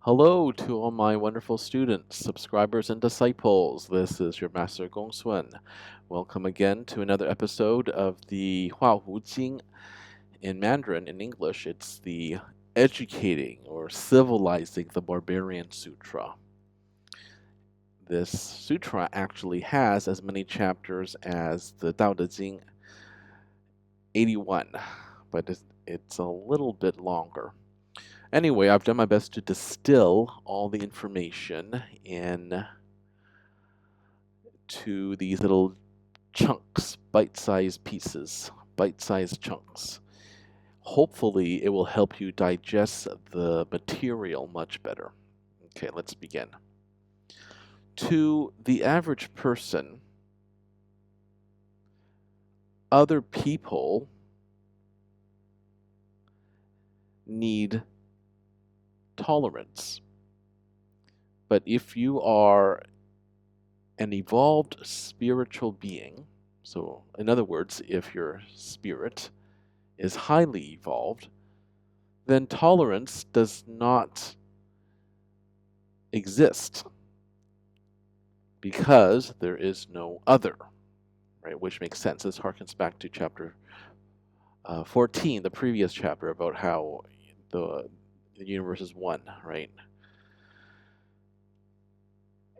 Hello to all my wonderful students, subscribers, and disciples. This is your Master GongSun. Welcome again to another episode of the Jing. In Mandarin, in English, it's the Educating or Civilizing the Barbarian Sutra. This sutra actually has as many chapters as the Tao Te Ching, 81, but it's a little bit longer. Anyway, I've done my best to distill all the information into these little chunks, bite-sized pieces, bite-sized chunks. Hopefully, it will help you digest the material much better. Okay, let's begin. To the average person, other people need tolerance. But if you are an evolved spiritual being, so in other words, if your spirit is highly evolved, then tolerance does not exist because there is no other, right? Which makes sense. This harkens back to chapter 14, the previous chapter, about how the universe is one, right?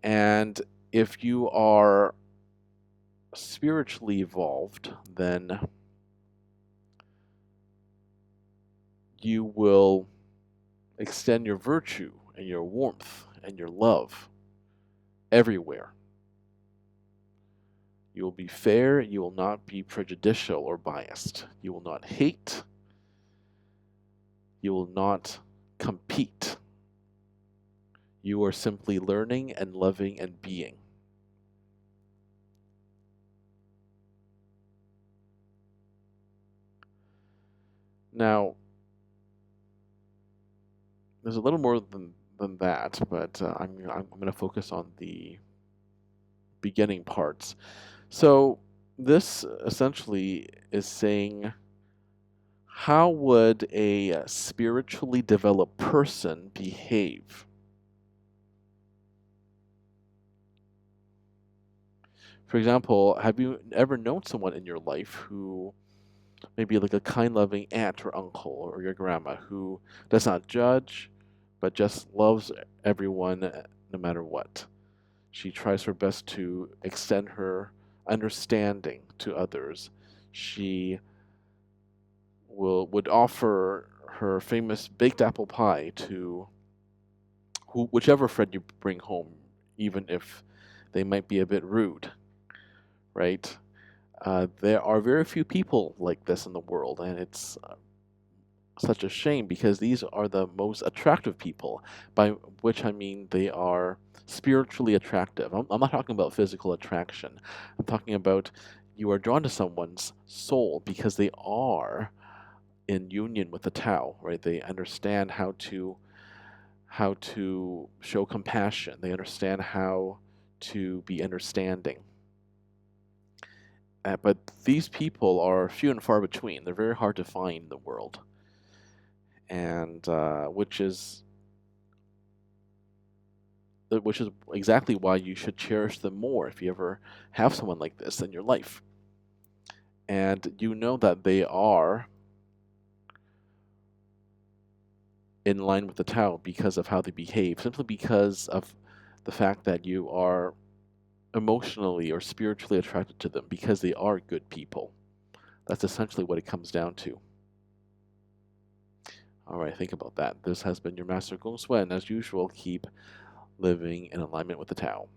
And if you are spiritually evolved, then you will extend your virtue and your warmth and your love everywhere. You will be fair, you will not be prejudicial or biased. You will not hate. You will not compete. You are simply learning and loving and being. Now, there's a little more than that, but I'm going to focus on the beginning parts. So this essentially is saying, how would a spiritually developed person behave? For example, have you ever known someone in your life who maybe like a kind, loving aunt or uncle or your grandma who does not judge, but just loves everyone no matter what? She tries her best to extend her understanding to others. She would offer her famous baked apple pie to whichever friend you bring home, even if they might be a bit rude, right? There are very few people like this in the world, and it's such a shame because these are the most attractive people, by which I mean they are spiritually attractive. I'm not talking about physical attraction. I'm talking about you are drawn to someone's soul because they are in union with the Tao, right? They understand how to show compassion. They understand how to be understanding. But these people are few and far between. They're very hard to find in the world, and which is exactly why you should cherish them more if you ever have someone like this in your life. And you know that they are in line with the Tao because of how they behave, simply because of the fact that you are emotionally or spiritually attracted to them because they are good people. That's essentially what it comes down to. All right, think about that. This has been your Master GongSun. As usual, keep living in alignment with the Tao.